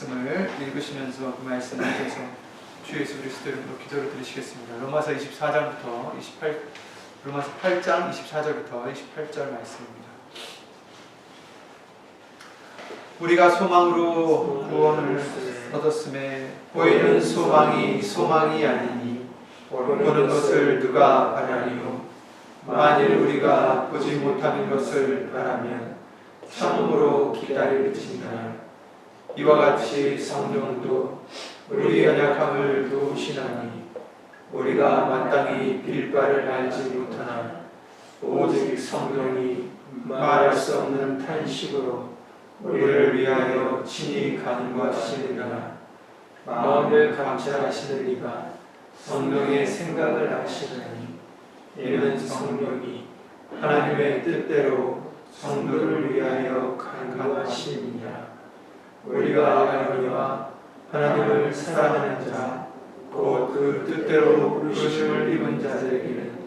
말씀을 읽으시면서 그 말씀을 위해서 주 예수 그리스도 이름으로 기도를 드리시겠습니다. 로마서 24장부터 28, 로마서 8장 24절부터 28절 말씀입니다. 우리가 소망으로 구원을 얻었음에 보이는 소망이 아니니 보는 것을 누가 바라리요. 만일 우리가 보지 못하는 것을 바라면 참으로 기다릴지니라. 이와 같이 성령도 우리 연약함을 도우시나니 우리가 마땅히 빌 바를 알지 못하나 오직 성령이 말할 수 없는 탄식으로 우리를 위하여 친히 간구하시느니라. 마음을 감찰하시는 이가 성령의 생각을 아시나니 이는 성령이 하나님의 뜻대로 성도를 위하여 간구하시느니라. 우리가 알거니와 하나님을 사랑하는 자 곧 그 뜻대로 부르심을 입은 자들에게는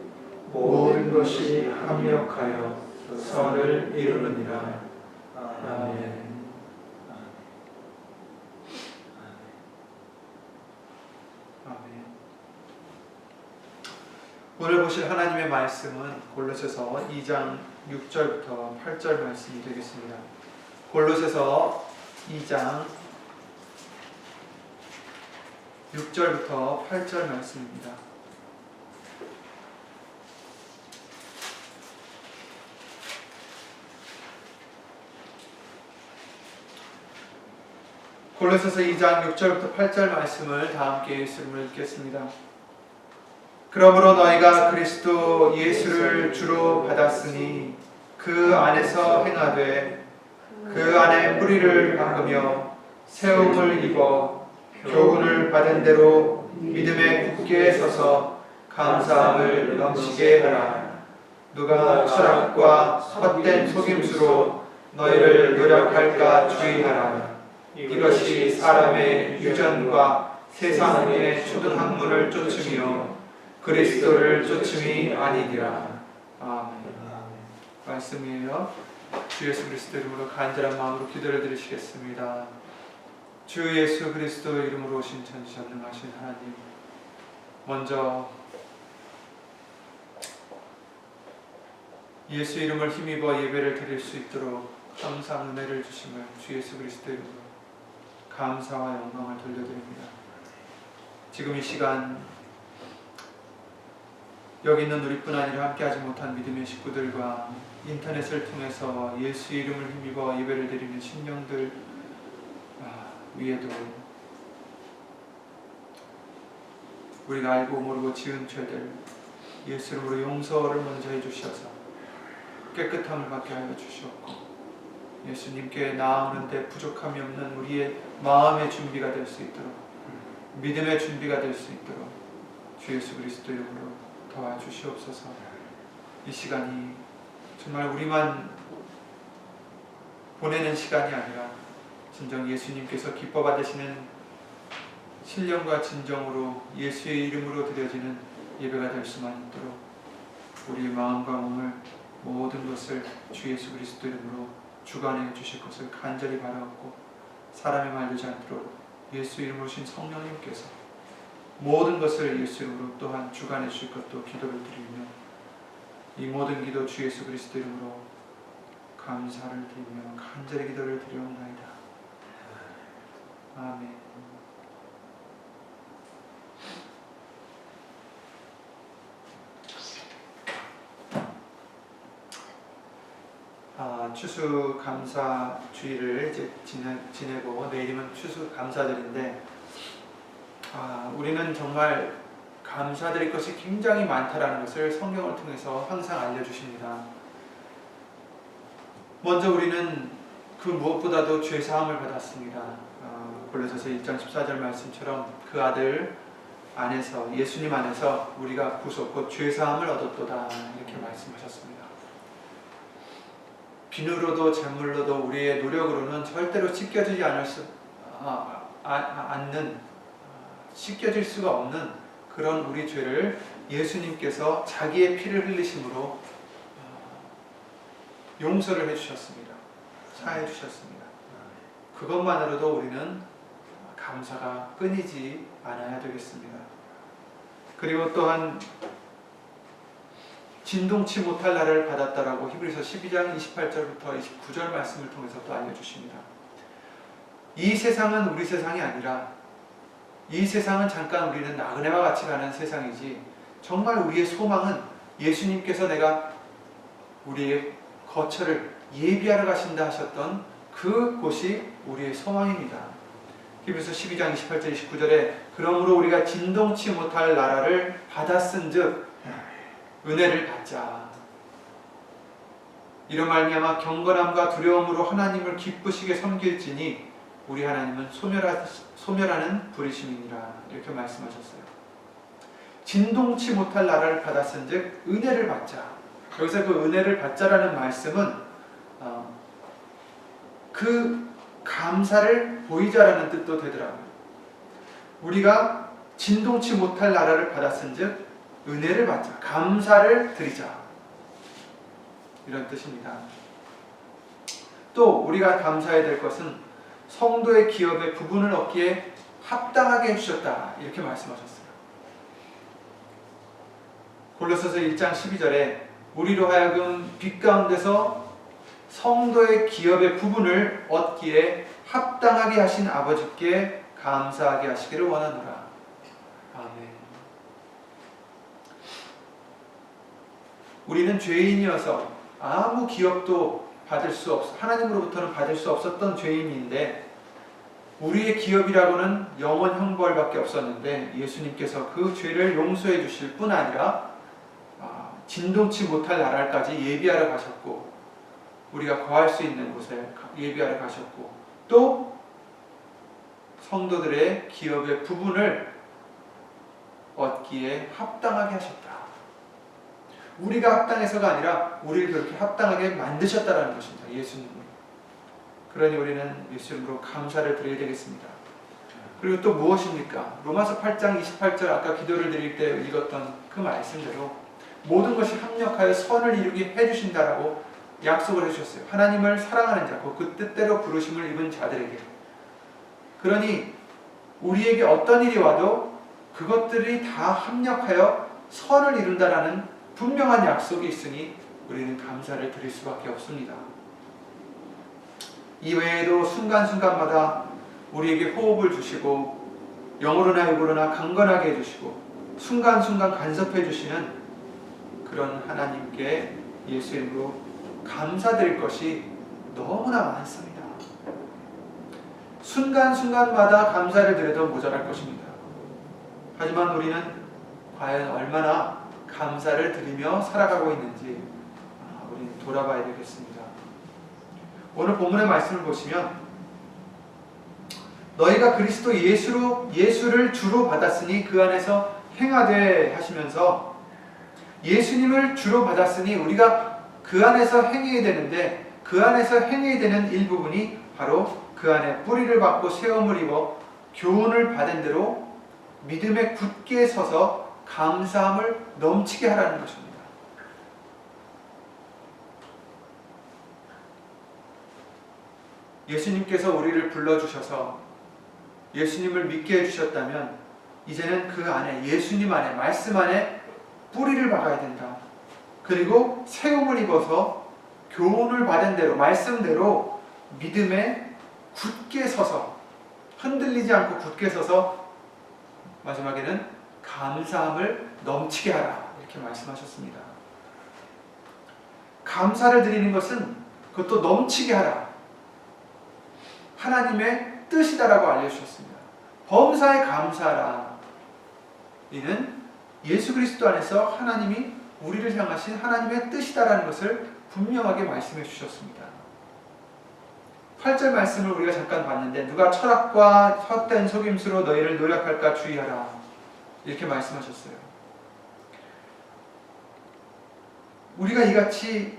모든 것이 합력하여 선을 이루느니라. 아멘. 아멘. 오늘 보실 하나님의 말씀은 골로새서 2장 6절부터 8절 말씀이 되겠습니다. 골로새서 2장 6절부터 8절 말씀입니다. 골로새서 2장 6절부터 8절 말씀을 다 함께 예수님을 읽겠습니다. 그러므로 너희가 그리스도 예수를 주로 받았으니 그 안에서 행하되 그 안에 뿌리를 박으며 세움을 입어 교훈을 받은 대로 믿음에 굳게 서서 감사함을 넘치게 하라. 누가 철학과 헛된 속임수로 너희를 노력할까 주의하라. 이것이 사람의 유전과 세상의 초등학문을 쫓으며 그리스도를 쫓음이 아니니라. 아멘. 말씀이에요. 주 예수 그리스도 이름으로 간절한 마음으로 기도를 드리시겠습니다. 주 예수 그리스도 이름으로 오신 전지전능하신 하나님, 먼저 예수 이름을 힘입어 예배를 드릴 수 있도록 항상 은혜를 주심을 주 예수 그리스도 이름으로 감사와 영광을 돌려드립니다. 지금 이 시간 여기 있는 우리뿐 아니라 함께하지 못한 믿음의 식구들과 인터넷을 통해서 예수 이름을 힘입어 예배를 드리는 심령들 위에도 우리가 알고 모르고 지은 죄들 예수 이름으로 용서를 먼저 해주셔서 깨끗함을 받게 하여 주시옵고 예수님께 나아오는데 부족함이 없는 우리의 마음의 준비가 될 수 있도록 믿음의 준비가 될 수 있도록 주 예수 그리스도 이름으로 도와주시옵소서. 이 시간이 정말 우리만 보내는 시간이 아니라 진정 예수님께서 기뻐 받으시는 신령과 진정으로 예수의 이름으로 드려지는 예배가 될 수만 있도록 우리의 마음과 몸을 모든 것을 주 예수 그리스도 이름으로 주관해 주실 것을 간절히 바라옵고 사람의 말 되지 않도록 예수 이름으로 오신 성령님께서 모든 것을 예수 이름으로 또한 주관해 주실 것도 기도를 드리며 이 모든 기도 주 예수 그리스도 이름으로 감사를 드리며 간절히 기도를 드리옵나이다. 아멘. 추수감사주의를 이제 지내고 내일이면 추수감사절인데 우리는 정말 감사드릴 것이 굉장히 많다라는 것을 성경을 통해서 항상 알려주십니다. 먼저 우리는 그 무엇보다도 죄사함을 받았습니다. 골로새서 1장 14절 말씀처럼 그 아들 안에서 예수님 안에서 우리가 구속 곧 죄사함을 얻었도다 이렇게 말씀하셨습니다. 비누로도 재물로도 우리의 노력으로는 절대로 씻겨지지 않는 씻겨질 수가 없는 그런 우리 죄를 예수님께서 자기의 피를 흘리심으로 용서를 해주셨습니다. 사해 주셨습니다. 그것만으로도 우리는 감사가 끊이지 않아야 되겠습니다. 그리고 또한 진동치 못할 나라를 받았다라고 히브리서 12장 28절부터 29절 말씀을 통해서 또 알려주십니다. 이 세상은 우리 세상이 아니라 이 세상은 잠깐 우리는 나그네와 같이 가는 세상이지 정말 우리의 소망은 예수님께서 내가 우리의 거처를 예비하러 가신다 하셨던 그 곳이 우리의 소망입니다. 히브리서 12장 28절 29절에 그러므로 우리가 진동치 못할 나라를 받았은즉 은혜를 받자. 이런 말미암아 경건함과 두려움으로 하나님을 기쁘시게 섬길지니 우리 하나님은 소멸하는 부리심이니라. 이렇게 말씀하셨어요. 진동치 못할 나라를 받았은즉 은혜를 받자. 여기서 그 은혜를 받자라는 말씀은 그 감사를 보이자라는 뜻도 되더라고요. 우리가 진동치 못할 나라를 받았은즉 은혜를 받자, 감사를 드리자, 이런 뜻입니다. 또 우리가 감사해야 될 것은 성도의 기업의 부분을 얻기에 합당하게 해주셨다, 이렇게 말씀하셨어요. 골로새서 1장 12절에 우리로 하여금 빛 가운데서 성도의 기업의 부분을 얻기에 합당하게 하신 아버지께 감사하게 하시기를 원하노라. 아멘. 우리는 죄인이어서 아무 기업도 받을 수 하나님으로부터는 받을 수 없었던 죄인인데 우리의 기업이라고는 영원 형벌밖에 없었는데 예수님께서 그 죄를 용서해 주실 뿐 아니라 진동치 못할 나라까지 예비하러 가셨고 우리가 거할 수 있는 곳에 예비하러 가셨고 또 성도들의 기업의 부분을 얻기에 합당하게 하셨다. 우리가 합당해서가 아니라 우리를 그렇게 합당하게 만드셨다는 것입니다. 예수님이. 그러니 우리는 예수님으로 감사를 드려야 되겠습니다. 그리고 또 무엇입니까? 로마서 8장 28절 아까 기도를 드릴 때 읽었던 그 말씀대로 모든 것이 합력하여 선을 이루게 해주신다라고 약속을 해주셨어요. 하나님을 사랑하는 자, 그 뜻대로 부르심을 입은 자들에게. 그러니 우리에게 어떤 일이 와도 그것들이 다 합력하여 선을 이룬다라는 분명한 약속이 있으니 우리는 감사를 드릴 수밖에 없습니다. 이외에도 순간순간마다 우리에게 호흡을 주시고 영으로나 육으로나 강건하게 해주시고 순간순간 간섭해 주시는 그런 하나님께 예수 이름으로 감사드릴 것이 너무나 많습니다. 순간순간마다 감사를 드려도 모자랄 것입니다. 하지만 우리는 과연 얼마나 감사를 드리며 살아가고 있는지 우리는 돌아봐야 되겠습니다. 오늘 본문의 말씀을 보시면 너희가 그리스도 예수를 주로 받았으니 그 안에서 행하되 하시면서 예수님을 주로 받았으니 우리가 그 안에서 행해야 되는데 그 안에서 행해야 되는 일부분이 바로 그 안에 뿌리를 받고 세움을 입어 교훈을 받은 대로 믿음에 굳게 서서 감사함을 넘치게 하라는 것입니다. 예수님께서 우리를 불러주셔서 예수님을 믿게 해주셨다면 이제는 그 안에 예수님 안에 말씀 안에 뿌리를 박아야 된다. 그리고 세움을 입어서 교훈을 받은 대로 말씀대로 믿음에 굳게 서서 흔들리지 않고 굳게 서서 마지막에는 감사함을 넘치게 하라 이렇게 말씀하셨습니다. 감사를 드리는 것은 그것도 넘치게 하라. 하나님의 뜻이다라고 알려주셨습니다. 범사에 감사하라. 이는 예수 그리스도 안에서 하나님이 우리를 향하신 하나님의 뜻이다라는 것을 분명하게 말씀해 주셨습니다. 8절 말씀을 우리가 잠깐 봤는데 누가 철학과 헛된 속임수로 너희를 노력할까 주의하라 이렇게 말씀하셨어요. 우리가 이같이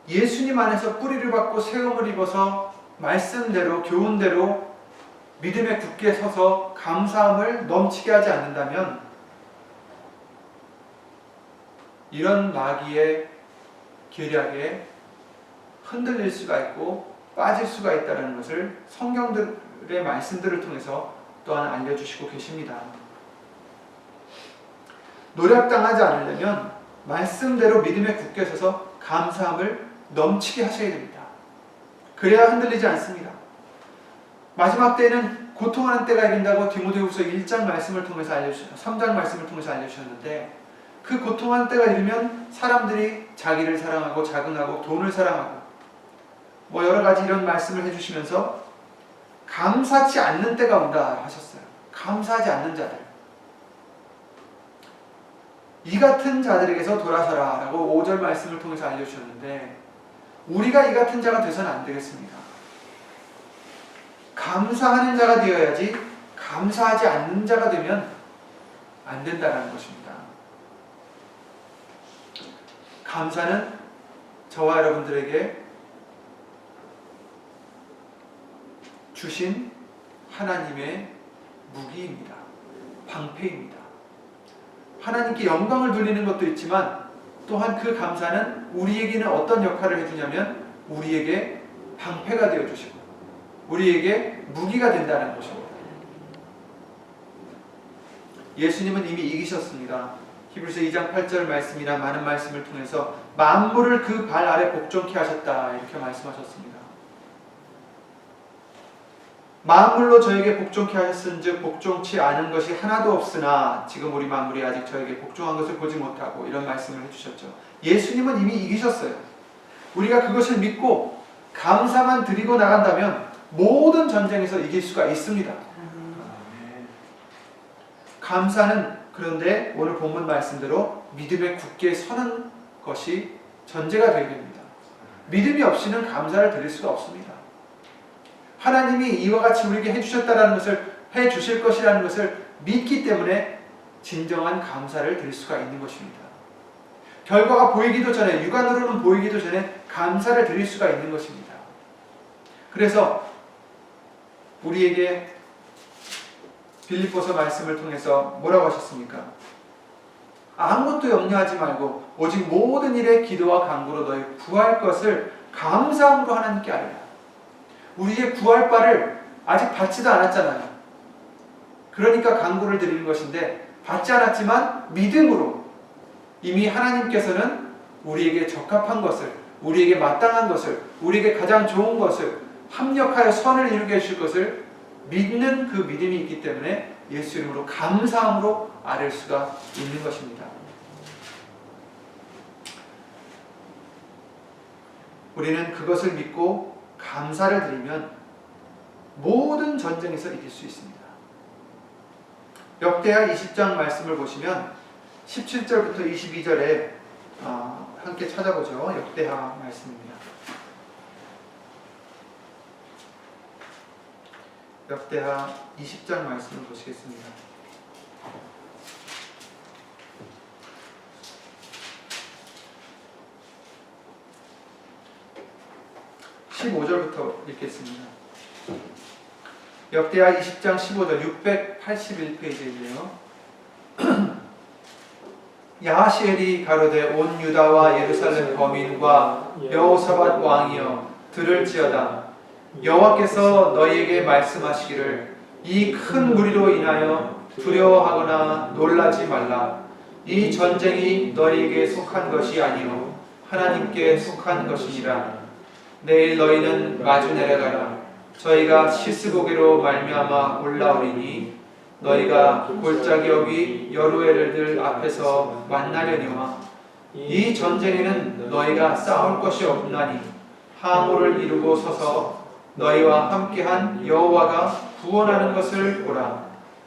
예수님 안에서 뿌리를 받고 세움을 입어서 말씀대로 교훈대로 믿음에 굳게 서서 감사함을 넘치게 하지 않는다면 이런 마귀의 계략에 흔들릴 수가 있고 빠질 수가 있다는 것을 성경들의 말씀들을 통해서 또한 알려주시고 계십니다. 노략당하지 않으려면 말씀대로 믿음에 굳게 서서 감사함을 넘치게 하셔야 됩니다. 그래야 흔들리지 않습니다. 마지막 때에는 고통하는 때가 이긴다고 디모데후서 1장 말씀을 통해서 3장 말씀을 통해서 알려주셨는데, 그 고통하는 때가 이르면 사람들이 자기를 사랑하고 자긍하고 돈을 사랑하고 여러 가지 이런 말씀을 해주시면서 감사치 않는 때가 온다 하셨어요. 감사하지 않는 자들, 이 같은 자들에게서 돌아서라 라고 5절 말씀을 통해서 알려주셨는데, 우리가 이 같은 자가 되서는 안 되겠습니다. 감사하는 자가 되어야지 감사하지 않는 자가 되면 안 된다는 것입니다. 감사는 저와 여러분들에게 주신 하나님의 무기입니다. 방패입니다. 하나님께 영광을 돌리는 것도 있지만, 또한 그 감사는 우리에게는 어떤 역할을 해주냐면 우리에게 방패가 되어주시고 우리에게 무기가 된다는 것입니다. 예수님은 이미 이기셨습니다. 히브리서 2장 8절 말씀이나 많은 말씀을 통해서 만물을 그 발 아래 복종케 하셨다 이렇게 말씀하셨습니다. 만물로 저에게 복종케 하셨은즉 복종치 않은 것이 하나도 없으나 지금 우리 만물이 아직 저에게 복종한 것을 보지 못하고, 이런 말씀을 해주셨죠. 예수님은 이미 이기셨어요. 우리가 그것을 믿고 감사만 드리고 나간다면 모든 전쟁에서 이길 수가 있습니다. 감사는 그런데 오늘 본문 말씀대로 믿음에 굳게 서는 것이 전제가 되게 됩니다. 믿음이 없이는 감사를 드릴 수가 없습니다. 하나님이 이와 같이 우리에게 해주셨다라는 것을, 해주실 것이라는 것을 믿기 때문에 진정한 감사를 드릴 수가 있는 것입니다. 결과가 보이기도 전에, 육안으로는 보이기도 전에 감사를 드릴 수가 있는 것입니다. 그래서 우리에게 빌립보서 말씀을 통해서 뭐라고 하셨습니까? 아무것도 염려하지 말고 오직 모든 일에 기도와 간구로 너희 구할 것을 감사함으로 하나님께 아뢰라. 우리의 구할 바를 아직 받지도 않았잖아요. 그러니까 간구를 드리는 것인데, 받지 않았지만 믿음으로 이미 하나님께서는 우리에게 적합한 것을, 우리에게 마땅한 것을, 우리에게 가장 좋은 것을, 합력하여 선을 이루게 해주실 것을 믿는 그 믿음이 있기 때문에 예수 이름으로 감사함으로 아뢰 수가 있는 것입니다. 우리는 그것을 믿고 감사를 드리면 모든 전쟁에서 이길 수 있습니다. 역대하 20장 말씀을 보시면 17절부터 22절에 함께 찾아보죠. 역대하 말씀입니다. 역대하 20장 말씀을 보시겠습니다. 15절부터 읽겠습니다. 역대하 20장 15절 681페이지인데요. 야하시엘이 가로되 온 유다와 예루살렘 거민과 여호사밧 왕이여 들을지어다. 여호와께서 너희에게 말씀하시기를 이 큰 무리로 인하여 두려워하거나 놀라지 말라. 이 전쟁이 너희에게 속한 것이 아니요 하나님께 속한 것이니라. 내일 너희는 마주 내려가라. 저희가 시스고개로 말미암아 올라오리니 너희가 골짜기 어귀 여루엘들 앞에서 만나려니와 이 전쟁에는 너희가 싸울 것이 없나니 항우를 이루고 서서 너희와 함께한 여호와가 구원하는 것을 보라.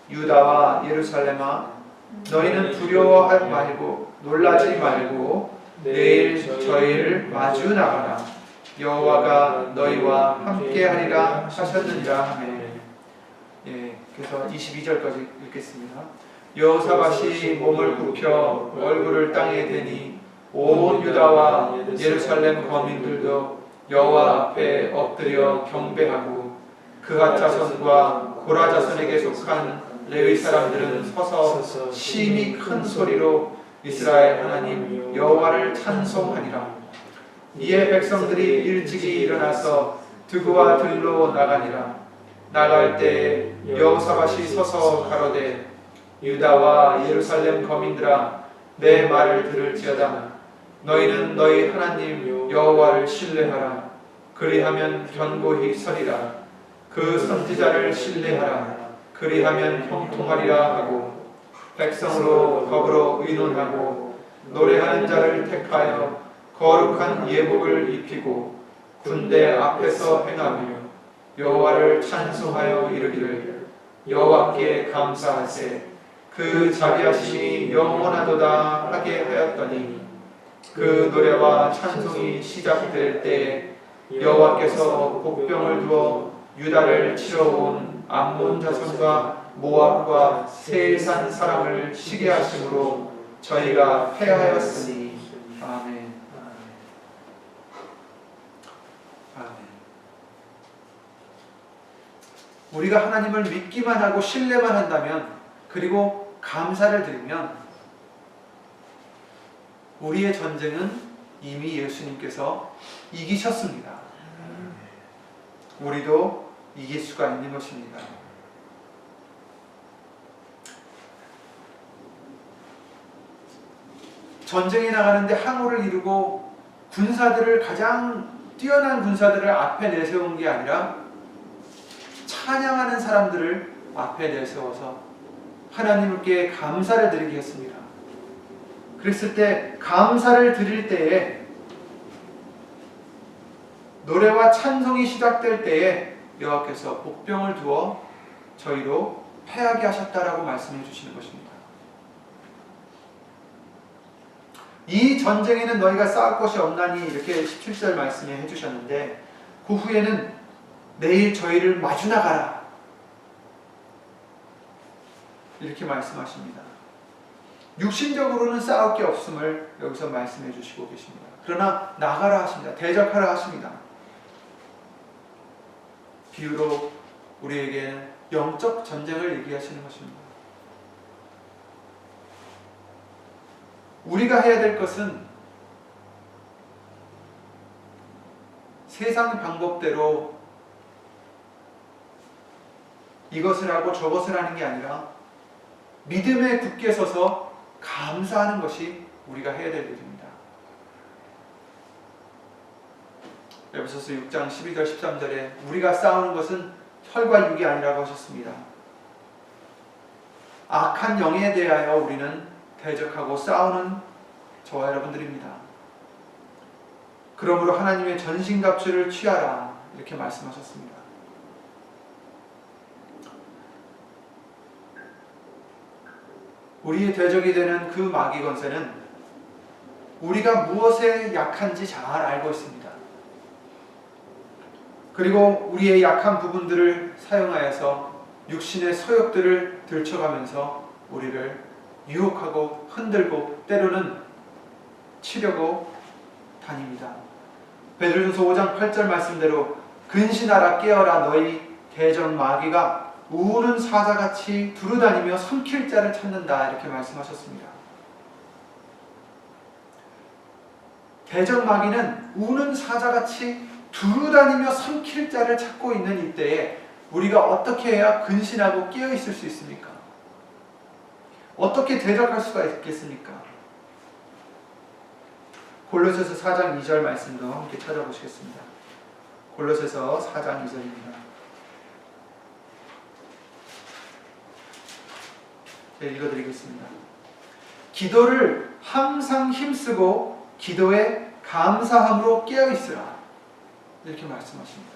유다와 예루살렘아 너희는 두려워하지 말고 놀라지 말고 내일 저희를 마주 나가라. 여호와가 너희와 함께하리라 하셨느니라 하매. 그래서 22절까지 읽겠습니다. 여호사밧이 몸을 굽혀 얼굴을 땅에 대니 온 유다와 예루살렘 거민들도 여호와 앞에 엎드려 경배하고 그핫 자손과 고라 자손에게 속한 레위 사람들은 서서 심히 큰 소리로 이스라엘 하나님 여호와를 찬송하니라. 이에 백성들이 일찍이 일어나서 드구와 들로 나가니라. 나갈 때 여호사밧이 서서 가로되 유다와 예루살렘 거민들아 내 말을 들을지어다. 너희는 너희 하나님 여호와를 신뢰하라. 그리하면 견고히 서리라. 그 선지자를 신뢰하라. 그리하면 형통하리라 하고 백성으로 더불어 의논하고 노래하는 자를 택하여 거룩한 예복을 입히고 군대 앞에서 행하며 여호와를 찬송하여 이르기를 여호와께 감사하세. 그 자비하심이 영원하도다 하게 하였더니 그 노래와 찬송이 시작될 때 여호와께서 복병을 두어 유다를 치러 온 암몬 자손과 모압과 세일산 사람을 치게 하심으로 저희가 패하였으니. 아멘. 아멘. 우리가 하나님을 믿기만 하고 신뢰만 한다면, 그리고 감사를 드리면 우리의 전쟁은 이미 예수님께서 이기셨습니다. 우리도 이길 수가 있는 것입니다. 전쟁에 나가는데 항우를 이루고 군사들을, 가장 뛰어난 군사들을 앞에 내세운 게 아니라 찬양하는 사람들을 앞에 내세워서 하나님께 감사를 드리게 했습니다. 그랬을 때, 감사를 드릴 때에, 노래와 찬송이 시작될 때에 여호와께서 복병을 두어 저희로 패하게 하셨다라고 말씀해 주시는 것입니다. 이 전쟁에는 너희가 싸울 것이 없나니, 이렇게 17절 말씀해 해주셨는데, 그 후에는 내일 저희를 마주 나가라 이렇게 말씀하십니다. 육신적으로는 싸울 게 없음을 여기서 말씀해 주시고 계십니다. 그러나 나가라 하십니다. 대적하라 하십니다. 비유로 우리에게 영적 전쟁을 얘기하시는 것입니다. 우리가 해야 될 것은 세상 방법대로 이것을 하고 저것을 하는 게 아니라 믿음에 굳게 서서 감사하는 것이 우리가 해야 될 일입니다. 에베소서 6장 12절 13절에 우리가 싸우는 것은 혈과 육이 아니라고 하셨습니다. 악한 영에 대하여 우리는 대적하고 싸우는 저와 여러분들입니다. 그러므로 하나님의 전신갑주를 취하라 이렇게 말씀하셨습니다. 우리의 대적이 되는 그 마귀 권세는 우리가 무엇에 약한지 잘 알고 있습니다. 그리고 우리의 약한 부분들을 사용하여서 육신의 소욕들을 들춰가면서 우리를 유혹하고 흔들고 때로는 치려고 다닙니다. 베드로전서 5장 8절 말씀대로 근신하라 깨어라 너희 대적 마귀가 우는 사자같이 두루다니며 삼킬 자를 찾는다 이렇게 말씀하셨습니다. 대적 마귀는 우는 사자같이 두루다니며 삼킬 자를 찾고 있는 이때에 우리가 어떻게 해야 근신하고 깨어 있을 수 있습니까? 어떻게 대적할 수가 있겠습니까? 골로새서 4장 2절 말씀도 함께 찾아보시겠습니다. 골로새서 4장 2절입니다. 읽어드리겠습니다. 기도를 항상 힘쓰고 기도에 감사함으로 깨어있으라 이렇게 말씀하십니다.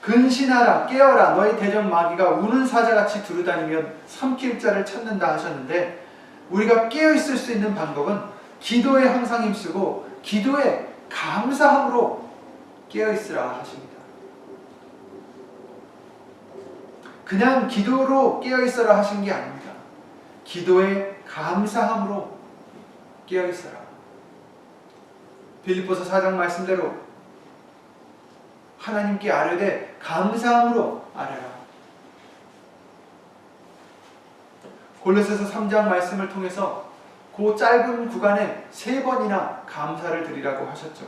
근신하라 깨어라 너희 대적 마귀가 우는 사자같이 두루다니면 삼킬 자를 찾는다 하셨는데, 우리가 깨어있을 수 있는 방법은 기도에 항상 힘쓰고 기도에 감사함으로 깨어있으라 하십니다. 그냥 기도로 깨어있어라 하신 게 아닙니다. 기도에 감사함으로 깨어있어라. 빌립보서 4장 말씀대로 하나님께 아뢰되 감사함으로 아뢰라. 골로새서 3장 말씀을 통해서 그 짧은 구간에 3번이나 감사를 드리라고 하셨죠.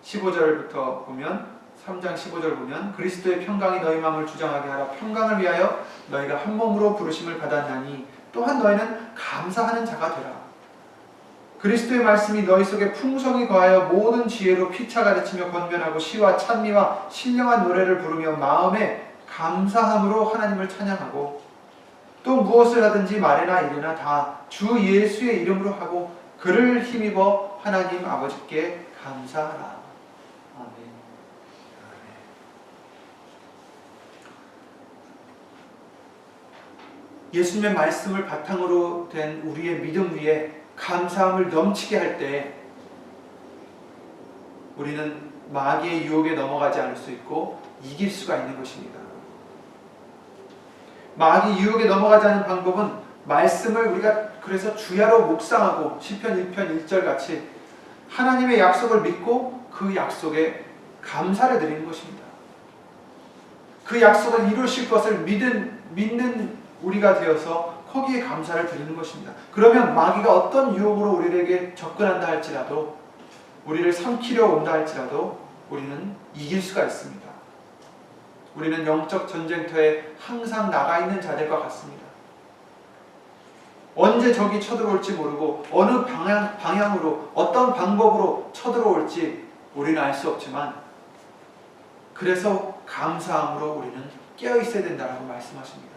15절부터 보면 3장 15절 보면 그리스도의 평강이 너희 마음을 주장하게 하라. 평강을 위하여 너희가 한 몸으로 부르심을 받았나니 또한 너희는 감사하는 자가 되라. 그리스도의 말씀이 너희 속에 풍성히 거하여 모든 지혜로 피차 가르치며 권면하고 시와 찬미와 신령한 노래를 부르며 마음에 감사함으로 하나님을 찬양하고 또 무엇을 하든지 말이나 이르나 다 주 예수의 이름으로 하고 그를 힘입어 하나님 아버지께 감사하라. 아멘. 예수님의 말씀을 바탕으로 된 우리의 믿음 위에 감사함을 넘치게 할 때 우리는 마귀의 유혹에 넘어가지 않을 수 있고 이길 수가 있는 것입니다. 마귀 유혹에 넘어가지 않는 방법은 말씀을 우리가 그래서 주야로 묵상하고 시편 1편 1절 같이 하나님의 약속을 믿고 그 약속에 감사를 드리는 것입니다. 그 약속을 이루실 것을 믿는 우리가 되어서 거기에 감사를 드리는 것입니다. 그러면 마귀가 어떤 유혹으로 우리에게 접근한다 할지라도 우리를 삼키려 온다 할지라도 우리는 이길 수가 있습니다. 우리는 영적 전쟁터에 항상 나가 있는 자들과 같습니다. 언제 적이 쳐들어올지 모르고 어느 방향으로 어떤 방법으로 쳐들어올지 우리는 알 수 없지만 그래서 감사함으로 우리는 깨어 있어야 된다고 말씀하십니다.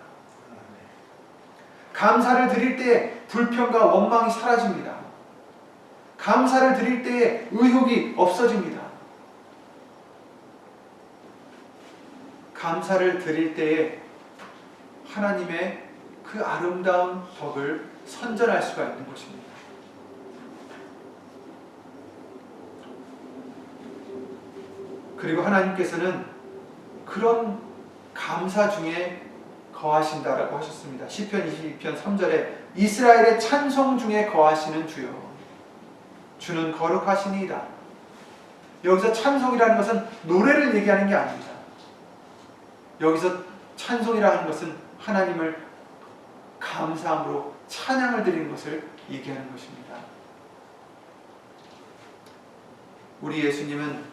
감사를 드릴 때 불평과 원망이 사라집니다. 감사를 드릴 때에 의혹이 없어집니다. 감사를 드릴 때에 하나님의 그 아름다운 덕을 선전할 수가 있는 것입니다. 그리고 하나님께서는 그런 감사 중에 거하신다라고 하셨습니다. 시편 22편 3절에 이스라엘의 찬송 중에 거하시는 주여 주는 거룩하시니이다. 여기서 찬송이라는 것은 노래를 얘기하는 게 아닙니다. 여기서 찬송이라는 것은 하나님을 감사함으로 찬양을 드리는 것을 얘기하는 것입니다. 우리 예수님은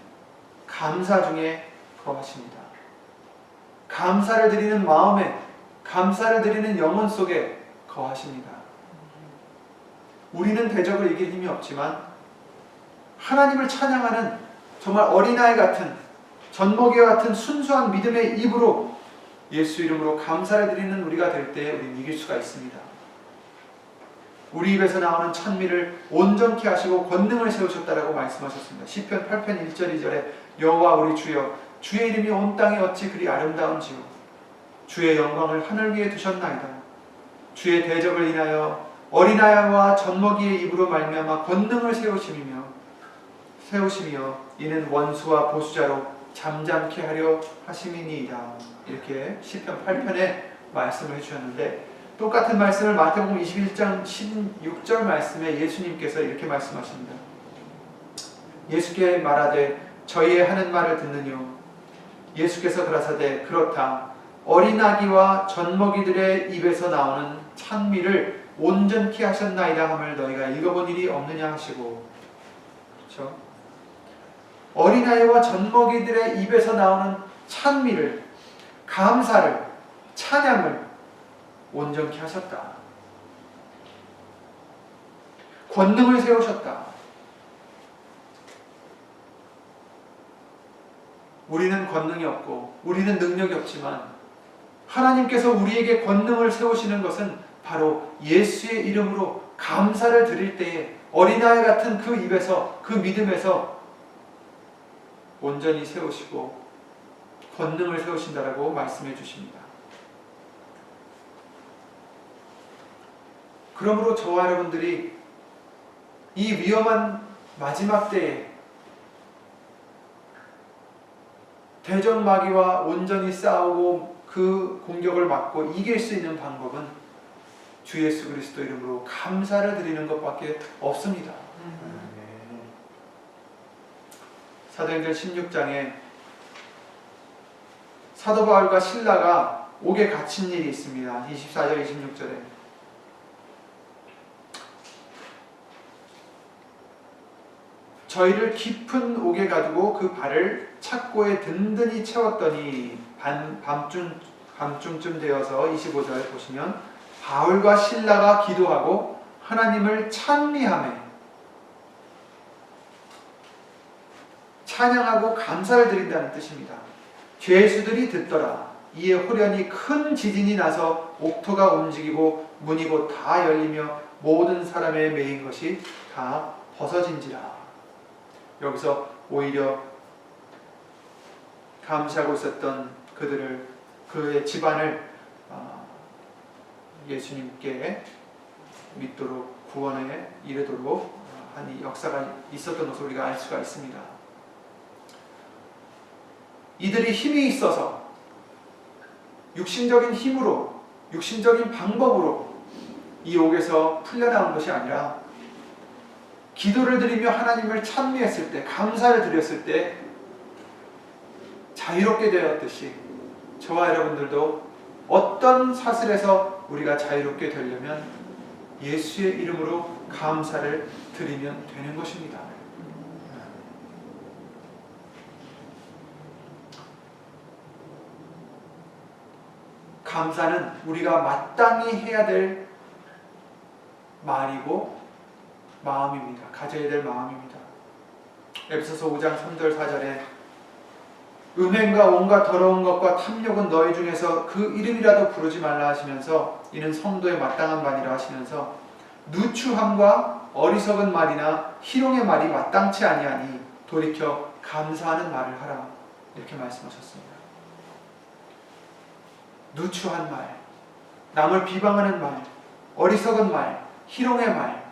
감사 중에 거하십니다. 감사를 드리는 마음에 감사를 드리는 영혼 속에 거하십니다. 우리는 대적을 이길 힘이 없지만 하나님을 찬양하는 정말 어린아이 같은 젖먹이와 같은 순수한 믿음의 입으로 예수 이름으로 감사를 드리는 우리가 될 때 우리는 이길 수가 있습니다. 우리 입에서 나오는 찬미를 온전케 하시고 권능을 세우셨다라고 말씀하셨습니다. 시편 8편 1절 2절에 여호와 우리 주여 주의 이름이 온 땅에 어찌 그리 아름다운지요 주의 영광을 하늘 위에 두셨나이다. 주의 대적을 인하여 어린아이와 젖먹이의 입으로 말미암아 권능을 세우시며 이는 원수와 보수자로 잠잠케 하려 하심이니이다. 이렇게 시편 8편에 말씀을 해주셨는데 똑같은 말씀을 마태복음 21장 16절 말씀에 예수님께서 이렇게 말씀하십니다. 예수께 말하되 저희의 하는 말을 듣느뇨. 예수께서 가라사대 그렇다. 어린아기와 젖먹이들의 입에서 나오는 찬미를 온전케 하셨나이다 함을 너희가 읽어본 일이 없느냐 하시고, 그렇죠? 어린아이와 젖먹이들의 입에서 나오는 찬미를, 감사를, 찬양을 온전케 하셨다. 권능을 세우셨다. 우리는 권능이 없고 우리는 능력이 없지만 하나님께서 우리에게 권능을 세우시는 것은 바로 예수의 이름으로 감사를 드릴 때에 어린아이 같은 그 입에서, 그 믿음에서 온전히 세우시고 권능을 세우신다라고 말씀해 주십니다. 그러므로 저와 여러분들이 이 위험한 마지막 때에 대적 마귀와 온전히 싸우고 그 공격을 막고 이길 수 있는 방법은 주 예수 그리스도 이름으로 감사를 드리는 것밖에 없습니다. 사도행전 16장에 사도 바울과 실라가 옥에 갇힌 일이 있습니다. 24절 26절에 저희를 깊은 옥에 가두고 그 발을 착고에 든든히 채웠더니 밤중쯤 되어서 25절 보시면 바울과 실라가 기도하고 하나님을 찬미하며 찬양하고 감사를 드린다는 뜻입니다. 죄수들이 듣더라. 이에 호련히 큰 지진이 나서 옥토가 움직이고 문이 곧 다 열리며 모든 사람의 매인 것이 다 벗어진지라. 여기서 오히려 감시하고 있었던 그의 집안을 예수님께 믿도록 구원에 이르도록 한 이 역사가 있었던 것을 우리가 알 수가 있습니다. 이들이 힘이 있어서 육신적인 힘으로, 육신적인 방법으로 이 옥에서 풀려나온 것이 아니라 기도를 드리며 하나님을 찬미했을 때, 감사를 드렸을 때 자유롭게 되었듯이 저와 여러분들도 어떤 사슬에서 우리가 자유롭게 되려면 예수의 이름으로 감사를 드리면 되는 것입니다. 감사는 우리가 마땅히 해야 될 말이고 마음입니다. 가져야 될 마음입니다. 에베소서 5장 3절 4절에 음행과 온갖 더러운 것과 탐욕은 너희 중에서 그 이름이라도 부르지 말라 하시면서 이는 성도에 마땅한 말이라 하시면서 누추함과 어리석은 말이나 희롱의 말이 마땅치 아니하니 돌이켜 감사하는 말을 하라 이렇게 말씀하셨습니다. 누추한 말, 남을 비방하는 말, 어리석은 말, 희롱의 말,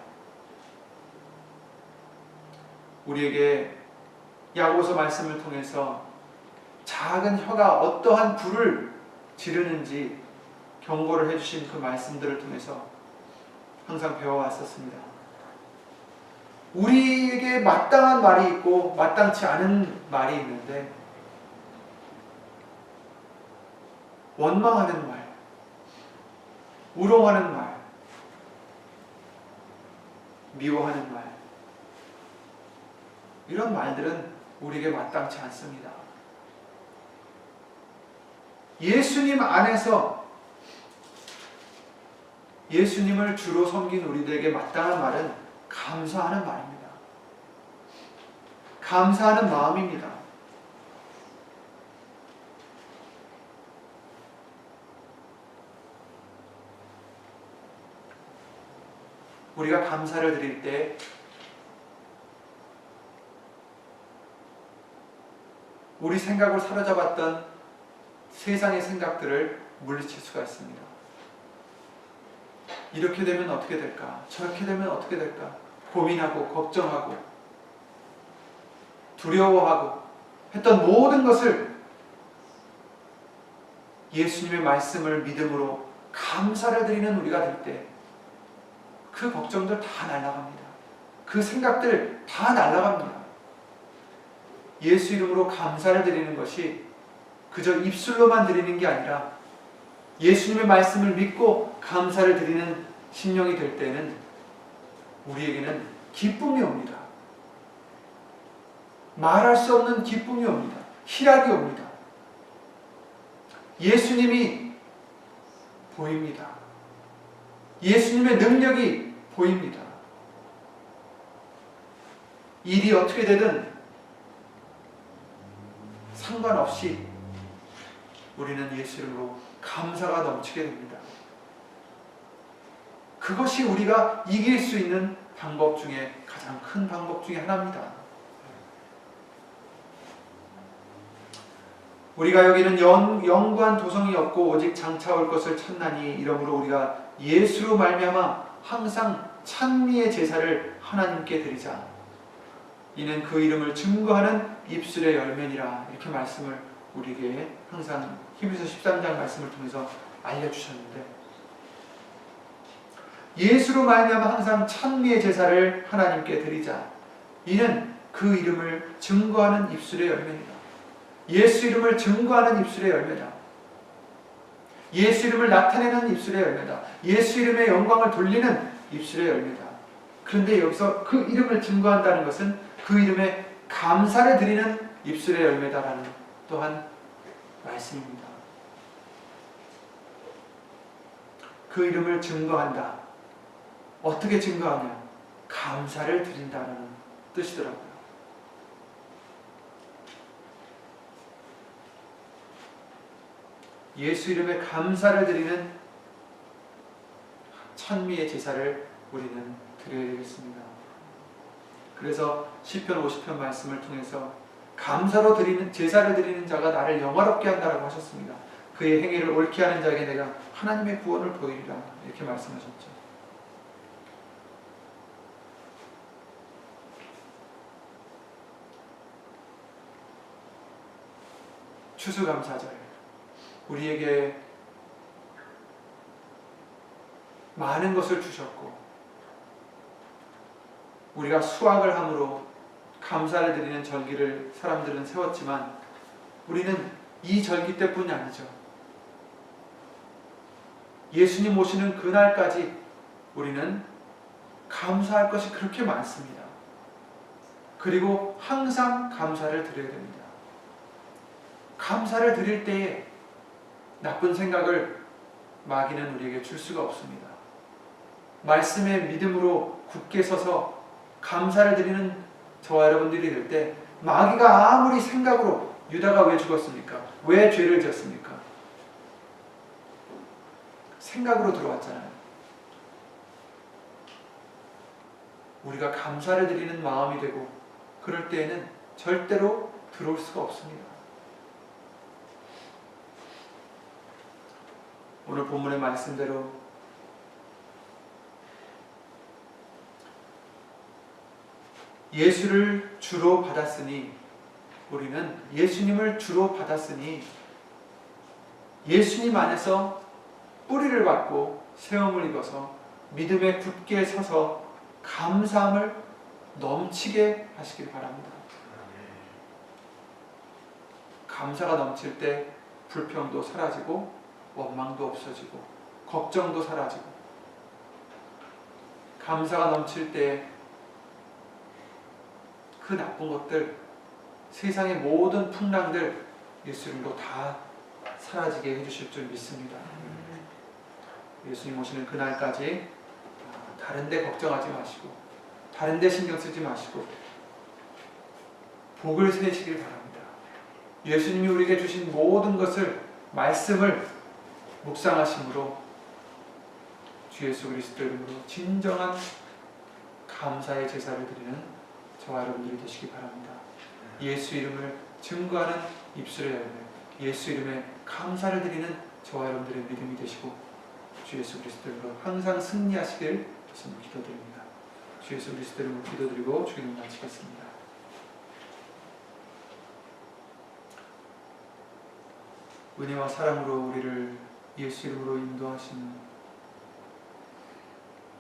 우리에게 야고보서 말씀을 통해서 작은 혀가 어떠한 불을 지르는지 경고를 해주신 그 말씀들을 통해서 항상 배워왔었습니다. 우리에게 마땅한 말이 있고 마땅치 않은 말이 있는데 원망하는 말, 우롱하는 말, 미워하는 말, 이런 말들은 우리에게 마땅치 않습니다. 예수님 안에서 예수님을 주로 섬긴 우리들에게 마땅한 말은 감사하는 말입니다. 감사하는 마음입니다. 우리가 감사를 드릴 때 우리 생각으로 사로잡았던 세상의 생각들을 물리칠 수가 있습니다. 이렇게 되면 어떻게 될까? 저렇게 되면 어떻게 될까? 고민하고 걱정하고 두려워하고 했던 모든 것을 예수님의 말씀을 믿음으로 감사를 드리는 우리가 될 때 그 걱정들 다 날아갑니다. 그 생각들 다 날아갑니다. 예수 이름으로 감사를 드리는 것이 그저 입술로만 드리는 게 아니라 예수님의 말씀을 믿고 감사를 드리는 심령이 될 때는 우리에게는 기쁨이 옵니다. 말할 수 없는 기쁨이 옵니다. 희락이 옵니다. 예수님이 보입니다. 예수님의 능력이 보입니다. 일이 어떻게 되든 상관없이 우리는 예수 이름으로 감사가 넘치게 됩니다. 그것이 우리가 이길 수 있는 방법 중에 가장 큰 방법 중에 하나입니다. 우리가 여기는 영구한 도성이 없고 오직 장차 올 것을 찾나니 이러므로 우리가 예수로 말미암아 항상 찬미의 제사를 하나님께 드리자. 이는 그 이름을 증거하는 입술의 열매니라. 이렇게 말씀을 우리에게 항상 히브리서 13장 말씀을 통해서 알려주셨는데 예수로 말미암아 항상 찬미의 제사를 하나님께 드리자. 이는 그 이름을 증거하는 입술의 열매니라. 예수 이름을 증거하는 입술의 열매다. 예수 이름을 나타내는 입술의 열매다. 예수 이름의 영광을 돌리는 입술의 열매다. 그런데 여기서 그 이름을 증거한다는 것은 그 이름에 감사를 드리는 입술의 열매다라는 또한 말씀입니다. 그 이름을 증거한다. 어떻게 증거하냐? 감사를 드린다라는 뜻이더라고요. 예수 이름에 감사를 드리는 천미의 제사를 우리는 드려야 되겠습니다. 그래서 시편 50편 말씀을 통해서 감사로 드리는 제사를 드리는 자가 나를 영화롭게 한다라고 하셨습니다. 그의 행위를 옳게 하는 자에게 내가 하나님의 구원을 보이리라 이렇게 말씀하셨죠. 추수감사절 우리에게 많은 것을 주셨고 우리가 수확을 함으로 감사를 드리는 절기를 사람들은 세웠지만 우리는 이 절기 때뿐이 아니죠. 예수님 오시는 그날까지 우리는 감사할 것이 그렇게 많습니다. 그리고 항상 감사를 드려야 됩니다. 감사를 드릴 때에 나쁜 생각을 마귀는 우리에게 줄 수가 없습니다. 말씀의 믿음으로 굳게 서서 감사를 드리는 저와 여러분들이 될 때 마귀가 아무리 생각으로 유다가 왜 죽었습니까? 왜 죄를 지었습니까? 생각으로 들어왔잖아요. 우리가 감사를 드리는 마음이 되고 그럴 때에는 절대로 들어올 수가 없습니다. 오늘 본문의 말씀대로 예수를 주로 받았으니 우리는 예수님을 주로 받았으니 예수님 안에서 뿌리를 받고 세움을 입어서 믿음에 굳게 서서 감사함을 넘치게 하시길 바랍니다. 감사가 넘칠 때 불평도 사라지고 원망도 없어지고 걱정도 사라지고 감사가 넘칠 때 그 나쁜 것들 세상의 모든 풍랑들 예수 이름으로 다 사라지게 해주실 줄 믿습니다. 예수님 오시는 그날까지 다른 데 걱정하지 마시고 다른 데 신경 쓰지 마시고 복을 세시길 바랍니다. 예수님이 우리에게 주신 모든 것을 말씀을 묵상하심으로 주 예수 그리스도 이름으로 진정한 감사의 제사를 드리는 저와 여러분들이 되시기 바랍니다. 예수 이름을 증거하는 입술의 열매, 예수 이름에 감사를 드리는 저와 여러분들의 믿음이 되시고 주 예수 그리스도 이름으로 항상 승리하시길 주님 기도드립니다. 주 예수 그리스도 이름으로 기도드리고 주기도 마치겠습니다. 은혜와 사랑으로 우리를 예수 이름으로 인도하시는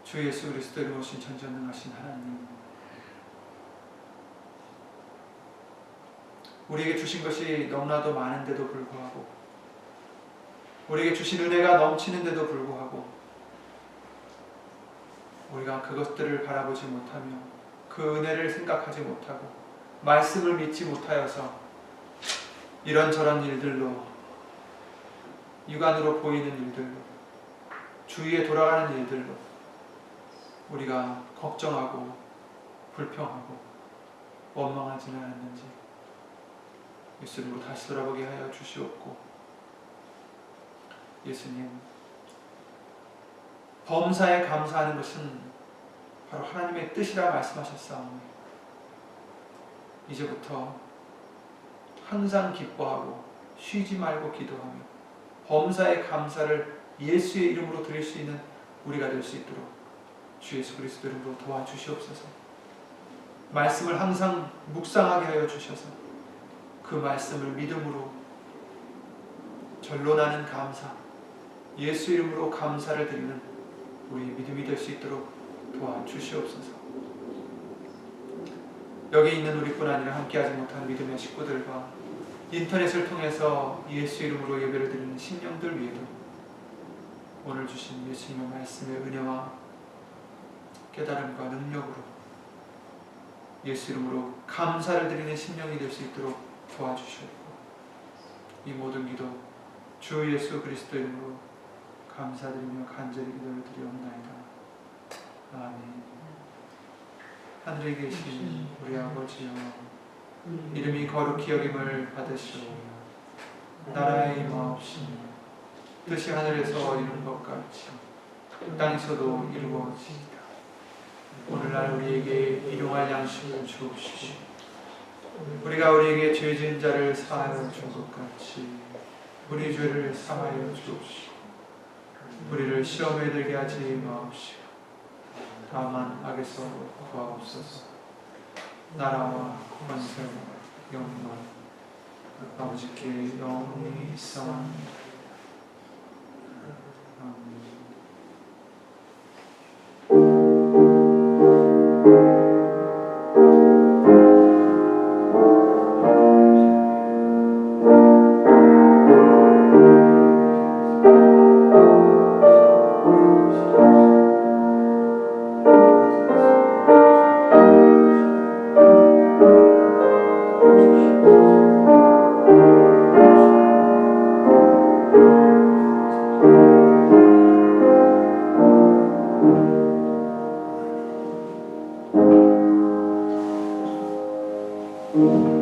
주 예수 그리스도 이름으로 오신 전지전능하신 하나님, 우리에게 주신 것이 너무나도 많은데도 불구하고 우리에게 주신 은혜가 넘치는데도 불구하고 우리가 그것들을 바라보지 못하며 그 은혜를 생각하지 못하고 말씀을 믿지 못하여서 이런저런 일들로 육안으로 보이는 일들로 주위에 돌아가는 일들로 우리가 걱정하고 불평하고 원망하지는 않았는지 예수님으로 다시 돌아보게 하여 주시옵고 예수님 범사에 감사하는 것은 바로 하나님의 뜻이라 말씀하셨사오니 이제부터 항상 기뻐하고 쉬지 말고 기도하며 범사에 감사를 예수의 이름으로 드릴 수 있는 우리가 될 수 있도록 주 예수 그리스도 이름으로 도와주시옵소서. 말씀을 항상 묵상하게 하여 주셔서 그 말씀을 믿음으로 절로 나는 감사, 예수 이름으로 감사를 드리는 우리의 믿음이 될 수 있도록 도와주시옵소서. 여기 있는 우리뿐 아니라 함께하지 못한 믿음의 식구들과 인터넷을 통해서 예수 이름으로 예배를 드리는 신령들 위에도 오늘 주신 예수님의 말씀의 은혜와 깨달음과 능력으로 예수 이름으로 감사를 드리는 심령이 될 수 있도록 도와주시옵고, 이 모든 기도 주 예수 그리스도 이름으로 감사드리며 간절히 기도를 드리옵나이다. 아멘. 하늘에 계신 우리 아버지여, 이름이 거룩히 여김을 받으시오. 나라의 임하옵시며 뜻이 하늘에서 이룬 것 같이 땅에서도 이루어지이다. 오늘날 우리에게 일용할 양식을 주옵시고, 우리가 우리에게 죄 지은 자를 사하여 준 것 같이 우리 죄를 사하여 주옵시고, 우리를 시험에 들게 하지 마옵시고 다만 악에서 구하옵소서. 나라와 권세와 영광 아버지께 영원히 있사옵나이다. 아멘. 음.